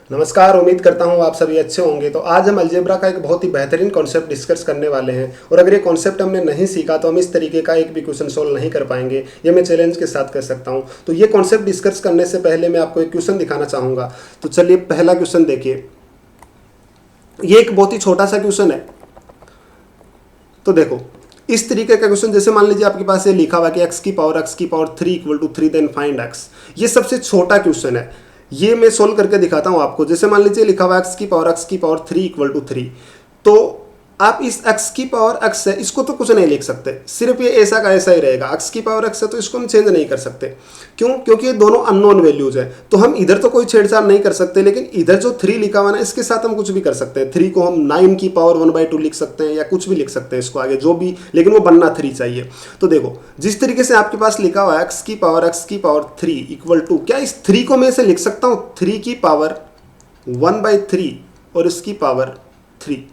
नमस्कार। उम्मीद करता हूँ आप सभी अच्छे होंगे। तो आज हम अलजेब्रा का एक बहुत ही बेहतरीन कॉन्सेप्ट डिस्कस करने वाले हैं और अगर ये कॉन्सेप्ट हमने नहीं सीखा तो हम इस तरीके का एक भी क्वेश्चन सोल्व नहीं कर पाएंगे। ये मैं चैलेंज के साथ कर सकता हूँ। तो ये कॉन्सेप्ट डिस्कस करने से पहले मैं आपको एक क्वेश्चन दिखाना चाहूँगा। तो चलिए पहला क्वेश्चन देखिए। ये एक बहुत ही छोटा सा क्वेश्चन है। तो देखो इस तरीके का क्वेश्चन, जैसे मान लीजिए आपके पास ये लिखा हुआ है कि x की power 3 equal to 3 then find x। ये सबसे छोटा क्वेश्चन है। ये मैं सोल्व करके दिखाता हूं आपको। जैसे मान लीजिए लिखा हुआ है x की पावर 3 इक्वल टू 3। तो आप इस x की पावर x है, इसको तो कुछ नहीं लिख सकते, सिर्फ ये ऐसा का ऐसा ही रहेगा। x की पावर x है तो इसको हम चेंज नहीं कर सकते। क्यों? क्योंकि ये दोनों अननोन वैल्यूज है। तो हम इधर तो कोई छेड़छाड़ नहीं कर सकते, लेकिन इधर जो 3 लिखा हुआ ना, इसके साथ हम कुछ भी कर सकते हैं। 3 को हम 9 की पावर 1/2 लिख सकते हैं या कुछ भी लिख सकते हैं इसको आगे जो भी, लेकिन वो बनना 3 चाहिए। तो देखो जिस तरीके से आपके पास लिखा हुआ है x की पावर 3 इक्वल टू, क्या इस 3 को मैं ऐसे लिख सकता हूँ 3 की पावर 1/3 और इसकी पावर 3।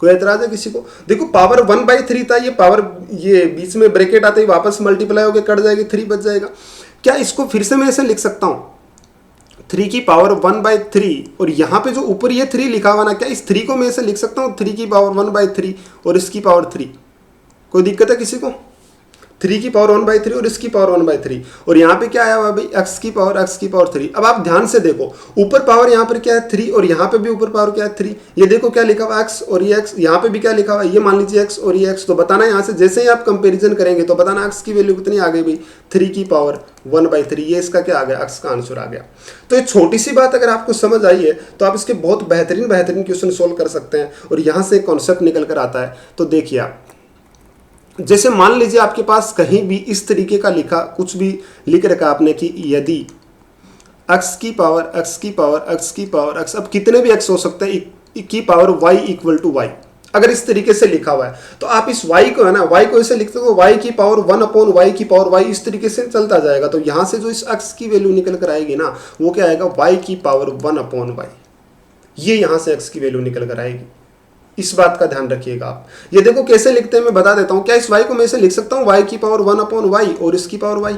कोई एतराज है किसी को? देखो पावर 1/3 था, ये पावर ये बीच में ब्रैकेट आते ही वापस मल्टीप्लाई होकर कट जाएगी, 3 बच जाएगा। क्या इसको फिर से मैं ऐसे लिख सकता हूं 3 की पावर 1/3 और यहां पे जो ऊपर ये 3 लिखा हुआ ना, क्या इस 3 को मैं ऐसे लिख सकता हूं 3 की पावर 1/3 और इसकी पावर 3? कोई दिक्कत है किसी को? 3 की पावर 1/3 और इसकी पावर 1/3 और यहाँ पे क्या आया हुआ भाई x की पावर 3। अब आप ध्यान से देखो, ऊपर पावर यहाँ पर क्या है 3 और यहाँ पे भी ऊपर पावर क्या है 3। ये देखो क्या लिखा हुआ x और ये x, यहाँ पे भी क्या लिखा हुआ है, ये मान लीजिए x और ये x। तो बताना यहाँ से जैसे ही आप कंपेरिजन करेंगे तो बताना x की वैल्यू कितनी आ गई भाई 3 की पावर 1/3। ये इसका क्या आ गया, x का आंसर आ गया। तो ये छोटी सी बात अगर आपको समझ आई है तो आप इसके बहुत बेहतरीन क्वेश्चन सोल्व कर सकते हैं और यहाँ से कॉन्सेप्ट निकल कर आता है। तो देखिए आप, जैसे मान लीजिए आपके पास कहीं भी इस तरीके का लिखा कुछ भी लिख रखा आपने कि यदि x की पावर x, अब कितने भी x हो सकते हैं की power y equal to y, अगर इस तरीके से लिखा हुआ है तो आप इस y को है ना, y को ऐसे लिखते हो y की पावर 1/y की पावर y, इस तरीके से चलता जाएगा। तो यहां से जो इस x की वैल्यू निकल कर आएगी ना, वो क्या आएगा y की पावर 1/y। ये यहां से x की वैल्यू निकल कर आएगी। इस बात का ध्यान रखिएगा आप। ये देखो कैसे लिखते हैं मैं बता देता हूं। क्या इस y को मैं ऐसे लिख सकता हूं y की पावर 1/y और इसकी पावर y,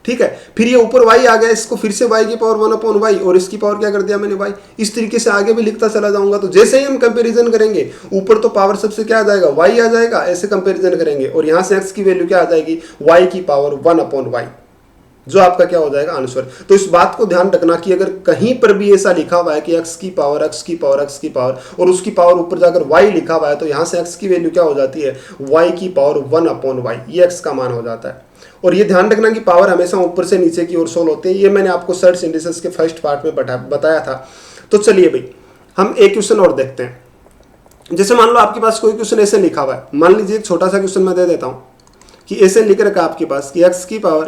ठीक है। फिर ये ऊपर y आ गया, इसको फिर से y की पावर 1/y और इसकी पावर क्या कर दिया मैंने y। इस तरीके से आगे भी लिखता चला जाऊंगा। तो जैसे ही हम कंपैरिजन करेंगे ऊपर तो पावर सबसे क्या आ जाएगा y आ जाएगा, ऐसे कंपैरिजन करेंगे और यहां से x की वैल्यू क्या आ जाएगी y की पावर 1/y, जो आपका क्या हो जाएगा आंसर। तो इस बात को ध्यान रखना कि अगर कहीं पर भी ऐसा लिखा हुआ है कि x की पावर और उसकी पावर ऊपर जाकर y लिखा हुआ है, तो यहां से x की वैल्यू क्या हो जाती है y की पावर 1/y, ये x का मान हो जाता है। और ये ध्यान रखना कि पावर हमेशा ऊपर से नीचे की ओर सोल्व होते हैं। ये मैंने आपको सर्च इंडिसेस के फर्स्ट पार्ट में बताया था। तो चलिए भाई हम एक क्वेश्चन और देखते हैं। जैसे मान लो आपके पास कोई क्वेश्चन ऐसे लिखा हुआ है, मान लीजिए एक छोटा सा क्वेश्चन मैं दे देता हूं कि ऐसे लिख रखा आपके पास कि x की पावर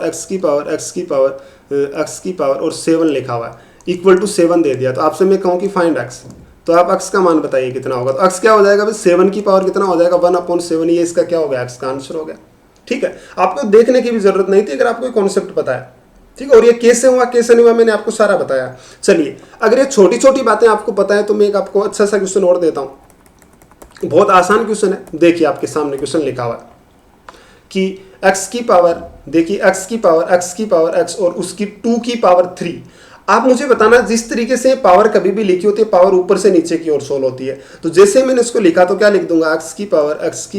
और 7 लिखा हुआ है इक्वल टू 7 दे दिया। तो आपसे मैं कहूँ कि फाइंड x, तो आप x का मान बताइए कितना होगा। तो x क्या हो जाएगा भाई 7 की पावर कितना हो जाएगा 1/7। ये इसका क्या हो गया x का आंसर हो गया। ठीक है, आपको देखने की भी जरूरत नहीं थी अगर आपको कॉन्सेप्ट पता है। ठीक है, और ये कैसे हुआ कैसे नहीं हुआ मैंने आपको सारा बताया। चलिए अगर ये छोटी छोटी बातें आपको पता है तो मैं एक आपको अच्छा सा क्वेश्चन और देता हूँ। बहुत आसान क्वेश्चन है। देखिए आपके सामने क्वेश्चन लिखा हुआ है कि x की पावर, देखिए x की पावर x और उसकी 2 की पावर 3। आप मुझे बताना जिस तरीके से पावर कभी भी लिखी होती है पावर ऊपर से नीचे की ओर सोल्व होती है। तो जैसे मैंने इसको लिखा तो क्या लिख दूंगा x की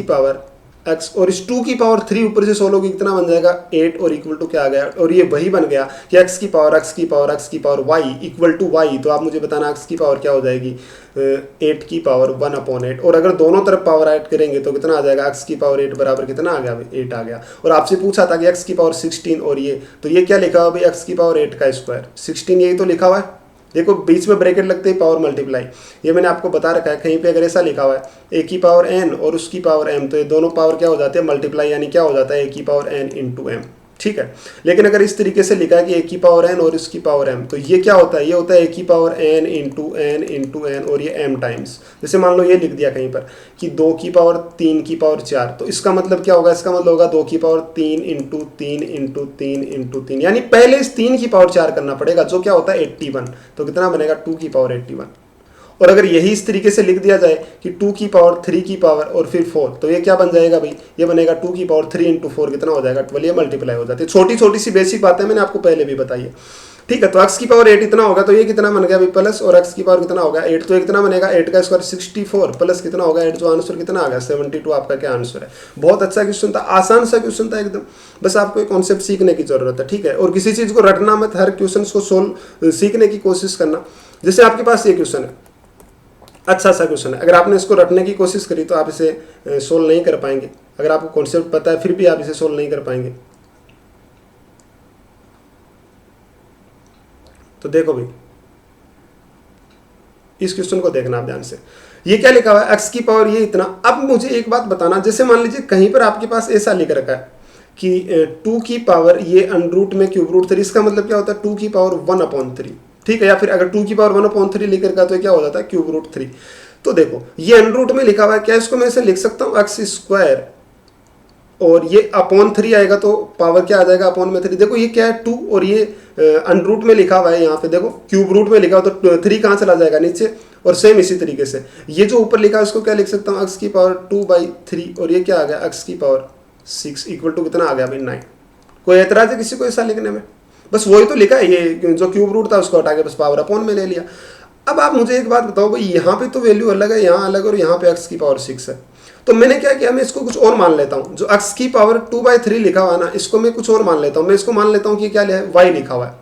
पावर x और इस 2 की पावर 3 ऊपर से सोल्व होगी, कितना बन जाएगा 8 और इक्वल टू क्या आ गया, और ये वही बन गया कि x की power y equal to y। तो आप मुझे बताना x की पावर क्या हो जाएगी 8 की पावर 1/8। और अगर दोनों तरफ पावर ऐड करेंगे तो कितना आ जाएगा x की पावर 8 बराबर कितना आ गया 8 आ गया। और आपसे पूछा था कि x की पावर 16 और ये, तो ये क्या लिखा हुआ भाई x की पावर 8 का स्क्वायर 16, यही तो लिखा हुआ है। देखो बीच में ब्रैकेट लगते ही पावर मल्टीप्लाई, ये मैंने आपको बता रखा है। कहीं पे अगर ऐसा लिखा हुआ है a की पावर n और उसकी पावर m, तो ये दोनों पावर क्या हो जाते हैं मल्टीप्लाई, यानी क्या हो जाता है a की पावर n इंटू m। ठीक है, लेकिन अगर इस तरीके से लिखा है कि a की पावर n और इसकी पावर m, तो ये क्या होता है, ये होता है a की पावर n इंटू n और ये m टाइम्स। जैसे मान लो ये लिख दिया कहीं पर कि 2 की पावर 3 की पावर 4, तो इसका मतलब क्या होगा, इसका मतलब होगा 2 की पावर 3 इंटू 3, यानी पहले इस 3 की पावर 4 करना पड़ेगा, जो क्या होता है 81। तो कितना बनेगा 2 की पावर 81। और अगर यही इस तरीके से लिख दिया जाए कि 2 की पावर 3 की पावर और फिर 4, तो ये क्या बन जाएगा भाई, ये बनेगा 2 की पावर 3 इंटू 4 कितना हो जाएगा 12। ये मल्टीप्लाई हो जाती है। छोटी छोटी सी बेसिक बातें मैंने आपको पहले भी बताई है। ठीक है, तो x की पावर 8 इतना होगा, तो ये कितना बन गया अभी प्लस, और x की पावर कितना होगा 8, तो ये कितना बनेगा 8 का स्क्वायर 64 प्लस कितना होगा 8, जो आंसर कितना आ गया 72 आपका क्या आंसर है। बहुत अच्छा क्वेश्चन था, आसान सा क्वेश्चन था एकदम, बस आपको कॉन्सेप्ट सीखने की जरूरत है। ठीक है, और किसी चीज को रटना मत, हर क्वेश्चन को सोल्व सीखने की कोशिश करना। जैसे आपके पास ये क्वेश्चन है, अच्छा सा क्वेश्चन है, अगर आपने इसको रटने की कोशिश करी तो आप इसे सोल्व नहीं कर पाएंगे। अगर आपको कॉन्सेप्ट पता है फिर भी आप इसे सोल्व नहीं कर पाएंगे। तो देखो भाई, इस क्वेश्चन को देखना आप ध्यान से, ये क्या लिखा हुआ है x की पावर ये इतना। अब मुझे एक बात बताना, जैसे मान लीजिए कहीं पर आपके पास ऐसा लिख रखा है कि 2 की पावर ये अंडर में क्यूब रूट 3, इसका मतलब क्या होता है 2 की पावर 1/3। ठीक है, या फिर अगर 2 की पावर 1/3 लिख रखा तो क्या हो जाता है क्यूब रूट 3। तो देखो ये अंडर में लिखा हुआ है, क्या इसको मैं ऐसे लिख सकता हूँ x स्क्वायर और ये अपॉन 3 आएगा तो पावर क्या आ जाएगा अपॉन में 3। देखो ये क्या है 2 और ये अंडर रूट में लिखा हुआ है, यहाँ पे देखो क्यूब रूट में लिखा हुआ तो 3 कहाँ चला जाएगा नीचे, और सेम इसी तरीके से ये जो ऊपर लिखा है उसको क्या लिख सकता हूँ x की पावर 2/3 और ये क्या आ गया x की पावर 6 इक्वल टू कितना आ गया भाई 9। कोई एतराज है किसी को ऐसा लिखने में? बस वही तो लिखा है, ये जो क्यूब रूट था उसको हटा के बस पावर अपॉन में ले लिया। अब आप मुझे एक बात बताओ भाई, यहाँ पे तो वैल्यू अलग है, यहाँ अलग, और यहाँ पे x की पावर 6 है। तो मैंने क्या किया, मैं इसको कुछ और मान लेता हूँ, जो x की पावर 2/3 लिखा हुआ है ना, इसको मैं कुछ और मान लेता हूँ। मैं इसको मान लेता हूँ कि क्या लिया है y लिखा हुआ है।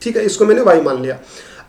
ठीक है, इसको मैंने y मान लिया।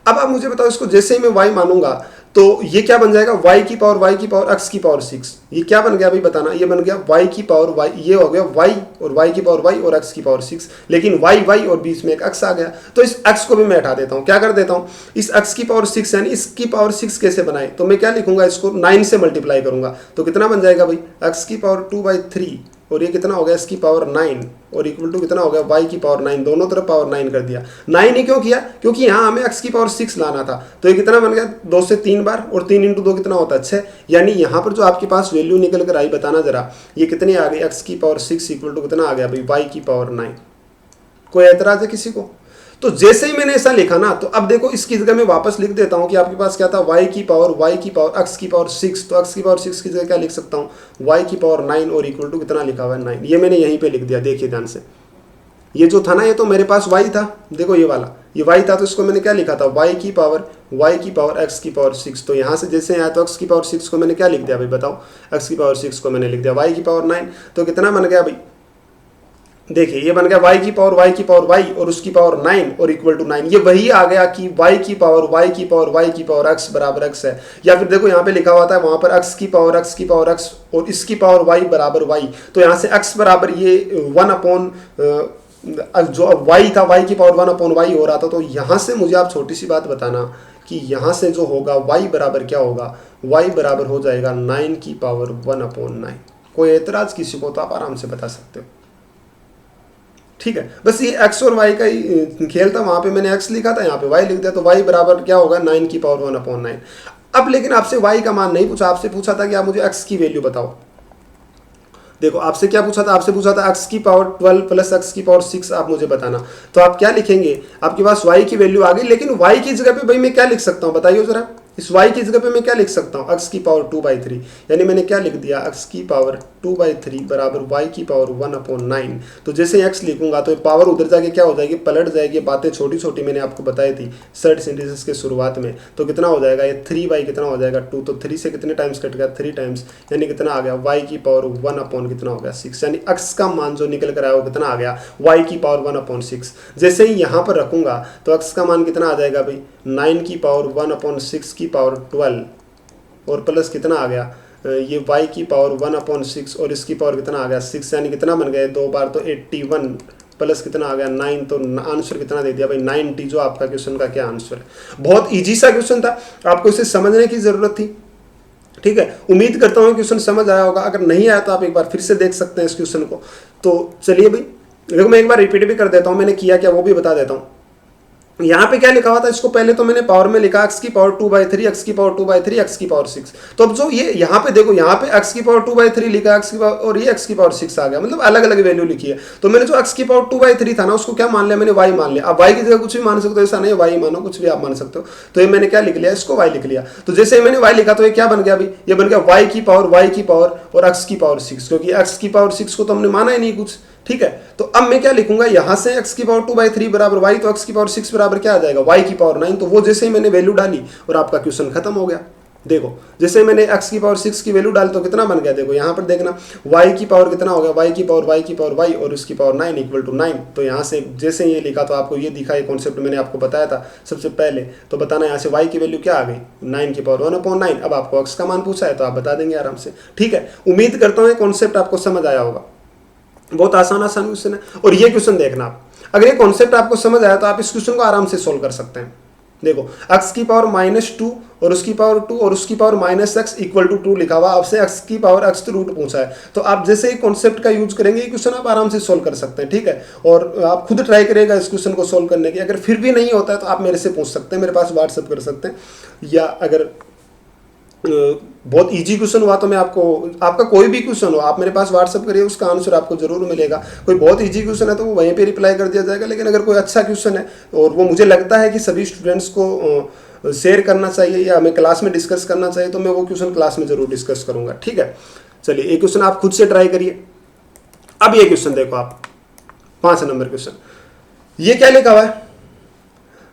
अब आप मुझे बताओ, इसको जैसे ही मैं y मानूंगा तो ये क्या बन जाएगा y की पावर x की पावर 6। ये क्या बन गया अभी बताना, ये बन गया y की पावर y, ये हो गया y और y की पावर y और x की पावर 6, लेकिन y और बीच में एक x आ गया। तो इस x को भी मैं हटा देता हूँ, क्या कर देता हूँ, इस x की पावर 6 यानी इसकी पावर 6 कैसे बनाए, तो मैं क्या लिखूंगा, इसको 9 से मल्टीप्लाई करूंगा तो कितना बन जाएगा भाई x की पावर 2/3 और ये कितना हो गया इसकी पावर 9 और इक्वल टू कितना हो गया y की पावर 9, दोनों तरफ पावर 9 कर दिया। 9 ही क्यों किया, क्योंकि यहाँ हमें x की पावर 6 लाना था। तो ये कितना बन गया 2 से 3 बार, और 3 × 2 कितना होता है 6। यानी यहाँ पर जो आपके पास वैल्यू निकल कर आई, बताना जरा ये कितनी आ गई, x की पावर 6 इक्वल टू कितना आ गया भाई y की पावर 9। कोई एतराज है किसी को? तो जैसे ही मैंने ऐसा लिखा ना, तो अब देखो इसकी जगह मैं वापस लिख देता हूं कि आपके पास क्या था y की पावर x की पावर 6, तो x की पावर 6 की जगह क्या लिख सकता हूं y की पावर 9 और इक्वल टू कितना लिखा हुआ है 9। ये मैंने यहीं पे लिख दिया, देखिए ध्यान से, ये जो था ना ये तो मेरे पास y था, देखो ये वाला ये y था, तो इसको मैंने क्या लिखा था y की पावर x की पावर 6। तो यहाँ से जैसे आया तो x की पावर 6 को मैंने क्या लिख दिया भाई बताओ, x की पावर 6 को मैंने लिख दिया y की पावर 9, तो कितना बन गया भाई, देखिए ये बन गया y की पावर y और उसकी पावर 9 और इक्वल टू 9। ये वही आ गया कि y की पावर x बराबर x है। या फिर देखो यहाँ पे लिखा हुआ था वहां पर x की पावर x और इसकी पावर y बराबर y, तो यहाँ से x बराबर ये 1 जो y था y की पावर 1/y हो रहा था। तो यहाँ से मुझे आप छोटी सी बात बताना कि यहाँ से जो होगा y बराबर क्या होगा, y बराबर हो जाएगा 9 की पावर 1/9। कोई एतराज किसी को तो आप आराम से बता सकते हो। ठीक है, बस ये x और y का ही खेल था, वहां पे मैंने x लिखा था, यहाँ पे y लिख दिया, तो y बराबर क्या होगा 9 की पावर 1/9। अब लेकिन आपसे y का मान नहीं पूछा, आपसे पूछा था कि आप मुझे x की वैल्यू बताओ। देखो आपसे क्या पूछा था, आपसे पूछा था x की पावर 12 प्लस x की पावर 6 आप मुझे बताना। तो आप क्या लिखेंगे, आपके पास y की वैल्यू आ गई, लेकिन y की जगह पे भाई मैं क्या लिख सकता हूँ बताइए जरा, इस y की जगह पे मैं क्या लिख सकता हूँ, x की पावर 2/3, यानी मैंने क्या लिख दिया x की पावर 2/3 बराबर y की पावर 1/9। तो जैसे x लिखूंगा तो पावर उधर जाके क्या हो जाएगी, पलट जाएगी। बातें छोटी छोटी मैंने आपको बताई थी सर्ट सिंथेसिस के शुरुआत में। तो कितना हो जाएगा ये 3y कितना हो जाएगा 2, तो 3 से कितने टाइम्स कट गया 3 टाइम्स, यानी कितना आ गया y की पावर 1 कितना हो गया 6, यानी x का मान जो निकल कर आया वो कितना आ गया y की पावर 1/6। जैसे ही यहाँ पर रखूंगा तो x का मान कितना आ जाएगा भाई 9 की पावर 1/6 की पावर 12 और प्लस कितना आ गया ये y की पावर 1/6 और इसकी पावर कितना आ गया 6, यानी कितना बन गया 2 बार तो 81 प्लस कितना आ गया 9। तो आंसर कितना दे दिया भाई 90, जो आपका क्वेश्चन का क्या आंसर है। बहुत इजी सा क्वेश्चन था, आपको इसे समझने की जरूरत थी। ठीक है, उम्मीद करता हूँ क्वेश्चन समझ आया होगा, अगर नहीं आया तो आप एक बार फिर से देख सकते हैं इस क्वेश्चन को। तो चलिए भाई देखो मैं एक बार रिपीट भी कर देता हूँ, मैंने किया क्या वो भी बता देता हूँ। यहाँ पे क्या लिखा हुआ था, इसको पहले तो मैंने पावर में लिखा x की पावर 2/3 x की पावर 2/3 x की पावर 6। तो अब जो ये यहाँ पे देखो यहाँ पे x की पावर 2/3 लिखा x की पावर और ये x की पावर 6 आ गया, मतलब अलग अलग वैल्यू लिखी है। तो मैंने जो x की पावर 2/3 था ना उसको क्या मान लिया मैंने y मान लिया। अब y की जगह कुछ भी मान सकते हो, ऐसा नहीं y मानो, कुछ भी आप मान सकते हो। तो ये मैंने क्या लिख लिया, इसको y लिख लिया। तो जैसे मैंने y लिखा तो ये क्या बन गया अभी, ये बन गया y की पावर और x की पावर 6, क्योंकि x की पावर 6 को तो हमने माना ही नहीं कुछ। ठीक है। तो अब मैं क्या लिखूंगा, यहां से x की पावर 2/3 बराबर y, तो x की पावर 6 बराबर क्या आ जाएगा, y की पावर 9। तो वो जैसे ही मैंने वैल्यू डाली और आपका क्वेश्चन खत्म हो गया। देखो जैसे मैंने x की पावर 6 की वैल्यू डाली तो कितना बन गया, देखो यहाँ पर देखना y की पावर कितना हो गया, y की पावर y और उसकी पावर 9 इक्वल टू 9। तो यहाँ से जैसे ये लिखा तो आपको ये दिखा, ये कॉन्सेप्ट मैंने आपको बताया था सबसे पहले। तो बताना यहाँ से y की वैल्यू क्या आ गई, 9 की पावर 1/9। अब आपको x का मान पूछा है तो आप बता देंगे आराम से। ठीक है, उम्मीद करता हूँ ये कॉन्सेप्ट आपको समझ आया होगा। बहुत आसान क्वेश्चन है। और ये क्वेश्चन देखना आप, अगर ये कॉन्सेप्ट आपको समझ आया तो आप इस क्वेश्चन को आराम से सोल्व कर सकते हैं। देखो x की पावर -2 और उसकी पावर 2 और उसकी पावर -x इक्वल टू 2 लिखा हुआ, आपसे x की पावर x रूट पूछा है। तो आप जैसे ही कॉन्सेप्ट का यूज करेंगे ये क्वेश्चन आप आराम से सोल्व कर सकते हैं। ठीक है, और आप खुद ट्राई करिएगा इस क्वेश्चन को सोल्व करने की। अगर फिर भी नहीं होता है तो आप मेरे से पूछ सकते हैं, मेरे पास व्हाट्सएप कर सकते हैं। या अगर बहुत इजी क्वेश्चन हुआ तो मैं आपको, आपका कोई भी क्वेश्चन हो आप मेरे पास व्हाट्सअप करिए, उसका आंसर आपको जरूर मिलेगा। कोई बहुत इजी क्वेश्चन है तो वो वहीं पे रिप्लाई कर दिया जाएगा। लेकिन अगर कोई अच्छा क्वेश्चन है और वो मुझे लगता है कि सभी स्टूडेंट्स को शेयर करना चाहिए या हमें क्लास में डिस्कस करना चाहिए, तो मैं वो क्वेश्चन क्लास में जरूर डिस्कस करूंगा। ठीक है, चलिए एक क्वेश्चन आप खुद से ट्राई करिए। अब ये क्वेश्चन देखो आप, 5 नंबर क्वेश्चन, ये क्या लिखा हुआ है,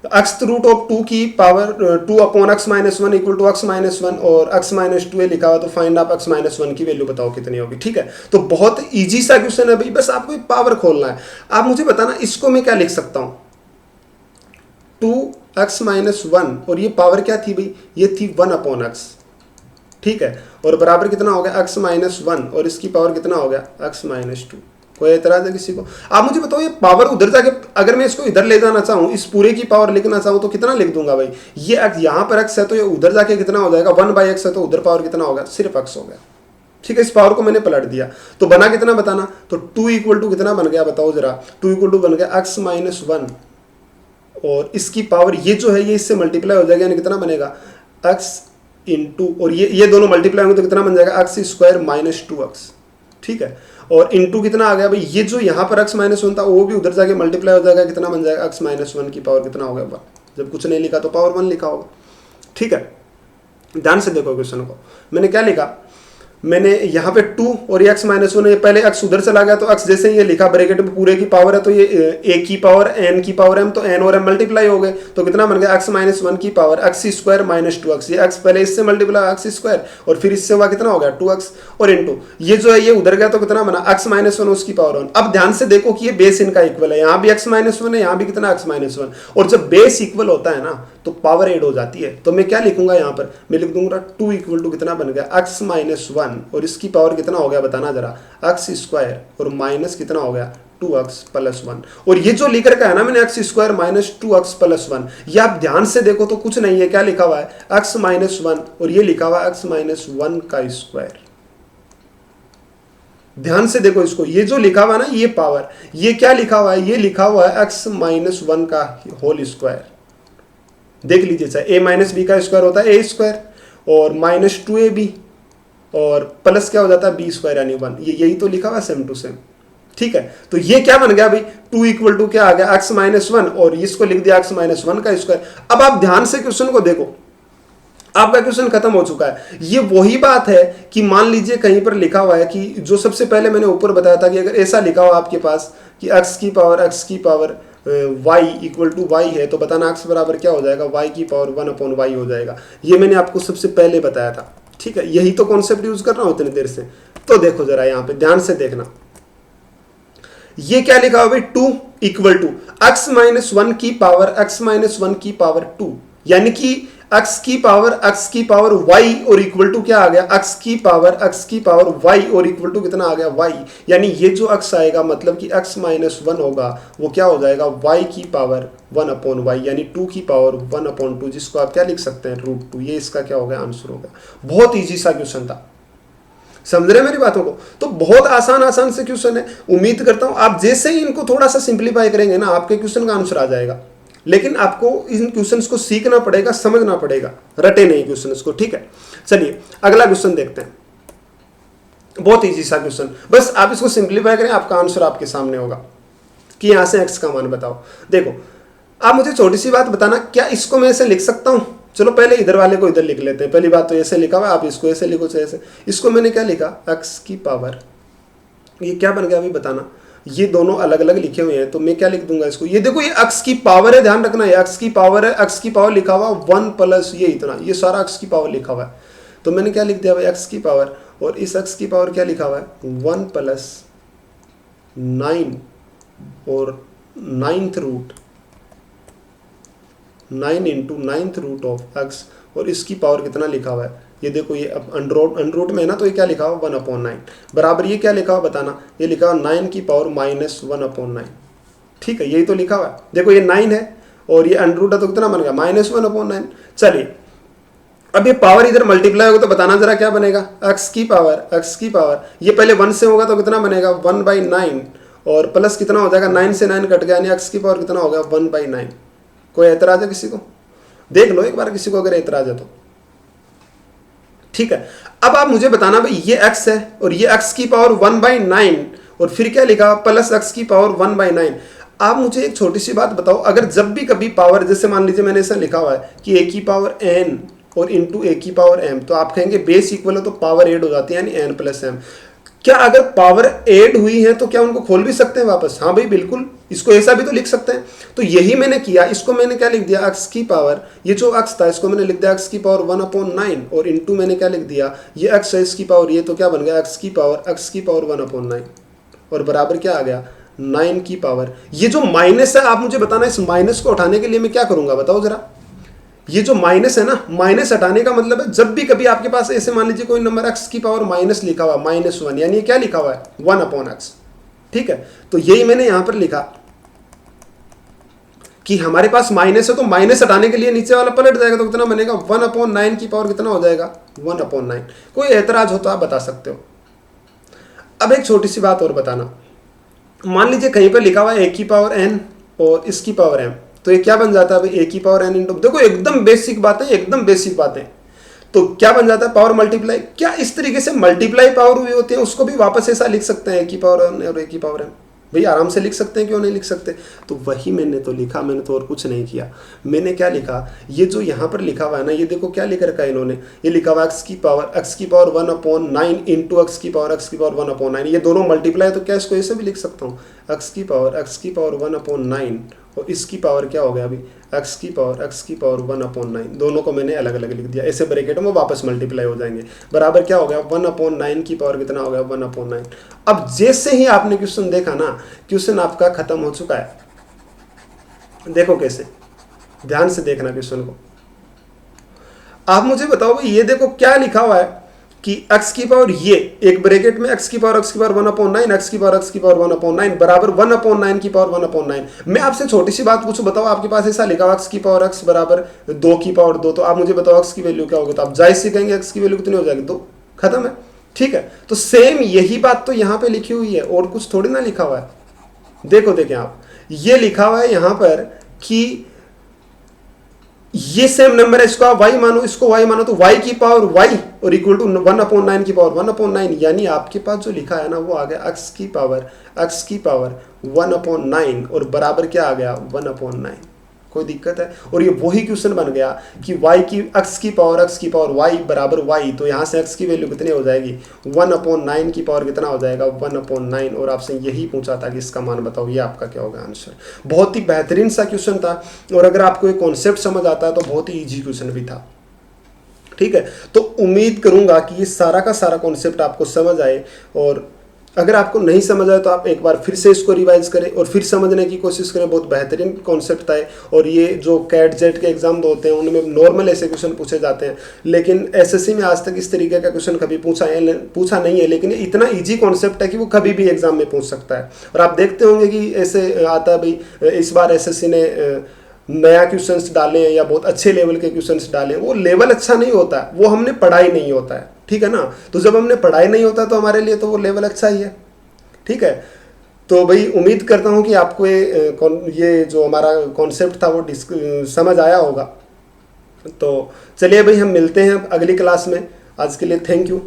x रूट ऑफ 2 की power 2/x-1 equal to x-1 और x-2 लिखा हुआ। तो फाइंड आप x-1 की वैल्यू बताओ कितनी होगी। ठीक है, तो बहुत इजी सा क्वेश्चन है भाई, बस आपको पावर खोलना है। आप मुझे बताना इसको मैं क्या लिख सकता हूं, 2x-1 और ये पावर क्या थी भाई, ये थी 1/x। ठीक है, और बराबर कितना हो गया x-1 और इसकी पावर कितना हो गया x-2। कोई एतराज है किसी को? आप मुझे बताओ ये पावर उधर जाके, अगर मैं इसको इधर ले जाना चाहूँ, इस पूरे की पावर लिखना चाहूँ तो कितना लिख दूंगा भाई, ये यहाँ पर x है तो ये उधर जाके कितना हो जाएगा, 1/x है तो उधर पावर कितना होगा, सिर्फ x हो गया। ठीक है, इस पावर को मैंने पलट दिया तो बना कितना बताना, तो 2 इक्वल टू कितना बन गया बताओ जरा, 2 इक्वल टू बन गया x-1 और इसकी पावर ये जो है ये इससे मल्टीप्लाई हो जाएगा, यानी कितना बनेगा x इंटू, और ये दोनों मल्टीप्लाई होंगे तो कितना बन जाएगा x² - 2x। ठीक है, और इंटू कितना आ गया भाई, ये जो यहाँ पर x-1 था वो भी उधर जाके मल्टीप्लाई हो जाएगा, कितना बन जाएगा x-1 की पावर कितना हो गया 1। जब कुछ नहीं लिखा तो पावर 1 लिखा होगा। ठीक है, ध्यान से देखो क्वेश्चन को, मैंने क्या लिखा, मैंने यहाँ पे 2 और ये x-1 है, पहले x उधर चला गया तो x जैसे ही ये लिखा ब्रैकेट में पूरे की पावर है तो ये a की पावर n की पावर m, तो n और m मल्टीप्लाई हो गए तो कितना बन गया x-1 की पावर x² - 2x। ये x पहले इससे मल्टीप्लाई x² और फिर इससे हुआ कितना हो गया 2x, और इंटू ये जो है ये उधर गया तो कितना बना x-1 उसकी पावर 1। अब ध्यान से देखो कि ये बेस इनका इक्वल है, यहाँ भी x-1 है, यहाँ भी कितना x-1, और जब बेस इक्वल होता है ना तो पावर ऐड हो जाती है। तो मैं क्या लिखूंगा यहाँ पर, मैं लिख दूंगा 2 इक्वल टू कितना बन गया x-1 और इसकी पावर कितना हो गया बताना जरा, x² और माइनस कितना हो गया 2x + 1। और ये जो लिख रखा है ना मैंने x² - 2x + 1, ये आप ध्यान से देखो तो कुछ नहीं है, क्या लिखा हुआ है x-1 और ये लिखा हुआ है x-1 का स्क्वायर। ध्यान से देखो इसको, ये जो लिखा हुआ है ना ये पावर, ये क्या लिखा हुआ है, ये लिखा हुआ है x-1 का होल स्क्वायर। देख लीजिए, चाहे a - b का स्क्वायर होता है a² और -2ab और प्लस क्या हो जाता है b² यानी 1। ये यही तो लिखा हुआ सेम टू सेम। ठीक है, तो ये क्या बन गया भाई, 2 इक्वल टू क्या आ गया x-1 और इसको लिख दिया x-1 का स्क्वायर। अब आप ध्यान से क्वेश्चन को देखो, आपका क्वेश्चन खत्म हो चुका है। ये वही बात है कि मान लीजिए कहीं पर लिखा हुआ है कि जो सबसे पहले मैंने ऊपर बताया था कि अगर ऐसा लिखा हुआ आपके पास कि x की power y equal to y है तो बताना x बराबर क्या हो जाएगा, y की पावर 1/y हो जाएगा। ये मैंने आपको सबसे पहले बताया था। ठीक है, यही तो कॉन्सेप्ट यूज कर रहा हूं इतनी देर से। तो देखो जरा यहाँ पे ध्यान से देखना, ये क्या लिखा हुआ भाई, 2 इक्वल टू x-1 की पावर 2, यानी कि x की पावर y और इक्वल टू क्या आ गया, x की पावर y और इक्वल टू कितना आ गया y। यानी ये जो x आएगा मतलब कि x-1 होगा वो क्या हो जाएगा y की पावर 1/y, यानी 2 की पावर 1/2, जिसको आप क्या लिख सकते हैं √2। ये इसका क्या हो गया, आंसर होगा। बहुत ईजी सा क्वेश्चन था, समझ रहे मेरी बातों को? तो बहुत आसान से क्वेश्चन है। उम्मीद करता हूं आप जैसे ही इनको थोड़ा सा सिंप्लीफाई करेंगे ना आपके क्वेश्चन का आंसर आ जाएगा। लेकिन आपको इन क्वेश्चंस को सीखना पड़ेगा, समझना पड़ेगा, रटे नहीं क्वेश्चंस को। ठीक है, चलिए अगला क्वेश्चन देखते हैं। बहुत इजी सा क्वेश्चन, बस आप इसको सिंप्लीफाई करें, आपका आंसर आपके सामने होगा कि यहां से x का मान बताओ। देखो आप मुझे छोटी सी बात बताना, क्या इसको मैं ऐसे लिख सकता हूं? चलो पहले इधर वाले को इधर लिख लेते हैं। पहली बात तो ऐसे लिखा हुआ, आप इसको ऐसे लिखो, ऐसे। इसको मैंने क्या लिखा, x की पावर, ये क्या बन गया अभी बताना, ये दोनों अलग अलग लिखे हुए हैं, तो मैं क्या लिख दूंगा इसको, ये देखो ये अक्स की पावर है, ध्यान रखना, ये अक्स की पावर है, अक्स की पावर लिखा हुआ 1 प्लस ये इतना, ये सारा अक्स की पावर लिखा हुआ है। तो मैंने क्या लिख दिया भाई, अक्स की पावर, और इस अक्स की पावर क्या लिखा हुआ है 1 प्लस 9 और 9th root 9 into 9th root of x, और इसकी पावर कितना लिखा हुआ है, ये देखो ये अब अंडर रूट में है ना, तो ये क्या लिखा हुआ 1/9 बराबर, ये क्या लिखा हुआ बताना, ये लिखा हुआ 9 की पावर -1/9। ठीक है, यही तो लिखा हुआ है, देखो ये 9 है और ये अंडर रूट है, तो कितना बन गया -1/9। चलिए अब ये पावर इधर मल्टीप्लाई होगा तो बताना जरा क्या बनेगा, एक्स की पावर ये पहले 1 से होगा तो कितना बनेगा 1/9, और प्लस कितना हो जाएगा 9 से 9 कट गया, यानी एक्स की पावर कितना हो गया 1/9। कोई एतराज है किसी को, देख लो एक बार किसी को अगर एतराज है तो। ठीक है, अब आप मुझे बताना भाई ये x है और ये x की पावर 1/9 और फिर क्या लिखा प्लस x की पावर 1/9। आप मुझे एक छोटी सी बात बताओ, अगर जब भी कभी पावर, जैसे मान लीजिए मैंने ऐसा लिखा हुआ है कि a की पावर n और इंटू a की पावर m, तो आप कहेंगे बेस इक्वल है तो पावर ऐड हो जाती है, यानी n प्लस m। क्या अगर पावर ऐड हुई है तो क्या उनको खोल भी सकते हैं वापस, हाँ भाई बिल्कुल, इसको ऐसा भी तो लिख सकते हैं। तो यही मैंने किया, इसको मैंने क्या लिख दिया x की पावर, ये जो x था इसको मैंने लिख दिया x की पावर 1/9 और इंटू मैंने क्या लिख दिया ये x है इसकी पावर, ये तो क्या बन गया x की पावर 1/9 और बराबर क्या आ गया 9 की पावर। ये जो माइनस है आप मुझे बताना, इस माइनस को उठाने के लिए मैं क्या करूंगा बताओ जरा, ये जो माइनस है ना, माइनस हटाने का मतलब है जब भी कभी आपके पास ऐसे मान लीजिए कोई नंबर x की पावर माइनस लिखा हुआ -1, यानी ये क्या लिखा हुआ है 1/x। ठीक है, तो यही मैंने यहां पर लिखा कि हमारे पास माइनस है तो माइनस हटाने के लिए नीचे वाला पलट जाएगा, तो कितना बनेगा 1/9 की पावर कितना हो जाएगा 1/9। कोई एतराज हो तो आप बता सकते हो। अब एक छोटी सी बात और बताना, मान लीजिए कहीं पर लिखा हुआ है a की पावर n और इसकी पावर m, तो ये क्या बन जाता है भाई a की पावर n इंटू, देखो एकदम बेसिक बातें, एकदम बेसिक बातें। तो क्या बन जाता है पावर मल्टीप्लाई, क्या इस तरीके से मल्टीप्लाई पावर हुई होती है उसको भी वापस ऐसा लिख सकते हैं a की पावर n और a की पावर m, भाई आराम से लिख सकते हैं, क्यों नहीं लिख सकते। तो वही मैंने तो लिखा, मैंने तो और कुछ नहीं किया। मैंने क्या लिखा, ये जो यहाँ पर लिखा हुआ है ना, ये देखो क्या लिख रखा है इन्होंने, ये लिखा हुआ x की पावर 1/9 इंटू x की पावर 1/9। ये दोनों मल्टीप्लाई, तो क्या इसको ऐसे भी लिख सकता हूँ x की पावर 1/9 और इसकी पावर क्या हो गया अभी x की पावर 1/9। दोनों को मैंने अलग अलग लिख दिया, ऐसे ब्रैकेट में वापस मल्टीप्लाई हो जाएंगे, बराबर क्या हो गया 1/9 की पावर कितना हो गया 1/9। अब जैसे ही आपने क्वेश्चन देखा ना, क्वेश्चन आपका खत्म हो चुका है। देखो कैसे, ध्यान से देखना क्वेश्चन को। आप मुझे बताओ भाई, ये देखो क्या लिखा हुआ है कि x की पावर, ये एक ब्रैकेट में x की पावर 1/9, x की पावर 1/9 बराबर 1/9 की पावर 1/9। मैं आपसे छोटी सी बात पूछूं, बताओ आपके पास ऐसा लिखा हुआ x की पावर x बराबर 2 की पावर 2, तो आप मुझे बताओ x की वैल्यू क्या होगी, तो आप जायज से कहेंगे x की वैल्यू कितनी हो जाएगी 2, खत्म है। ठीक है, तो सेम यही बात तो यहाँ पे लिखी हुई है, और कुछ थोड़ी ना लिखा हुआ है। देखो देखें आप, ये लिखा हुआ है यहाँ पर कि ये सेम नंबर है, इसको आप y मानो, इसको y मानो, तो y की पावर y और इक्वल टू 1/9 की पावर 1/9, यानी आपके पास जो लिखा है ना वो आ गया x की पावर 1/9 और बराबर क्या आ गया 1/9। कोई दिक्कत है, और ये वही क्वेश्चन बन गया कि x की पावर y बराबर y, तो यहाँ से x की वैल्यू कितनी हो जाएगी 1/9 की पावर कितना हो जाएगा 1/9, और आपसे यही पूछा था कि इसका मान बताओ, ये आपका क्या होगा आंसर। बहुत ही बेहतरीन सा क्वेश्चन था, और अगर आपको एक कॉन्सेप्ट समझ आता है तो बहुत ही ईजी क्वेश्चन भी था। ठीक है, तो उम्मीद करूंगा कि ये सारा का सारा कॉन्सेप्ट आपको समझ आए, और अगर आपको नहीं समझ आए तो आप एक बार फिर से इसको रिवाइज करें और फिर समझने की कोशिश करें। बहुत बेहतरीन कॉन्सेप्ट था, और ये जो कैट जेट के एग्जाम होते हैं उनमें नॉर्मल ऐसे क्वेश्चन पूछे जाते हैं, लेकिन एसएससी में आज तक इस तरीके का क्वेश्चन कभी पूछा नहीं है, लेकिन इतना ईजी कॉन्सेप्ट है कि वो कभी भी एग्जाम में पूछ सकता है। और आप देखते होंगे कि ऐसे आता है भाई, इस बार एसएससी ने नया क्वेश्चंस डाले हैं या बहुत अच्छे लेवल के क्वेश्चंस डाले हैं। वो लेवल अच्छा नहीं होता है, वो हमने पढ़ाई नहीं होता है, ठीक है ना। तो जब हमने पढ़ाई नहीं होता तो हमारे लिए तो वो लेवल अच्छा ही है, ठीक है। तो भाई उम्मीद करता हूँ कि आपको ये जो हमारा कॉन्सेप्ट था वो समझ आया होगा। तो चलिए भाई, हम मिलते हैं अगली क्लास में। आज के लिए थैंक यू।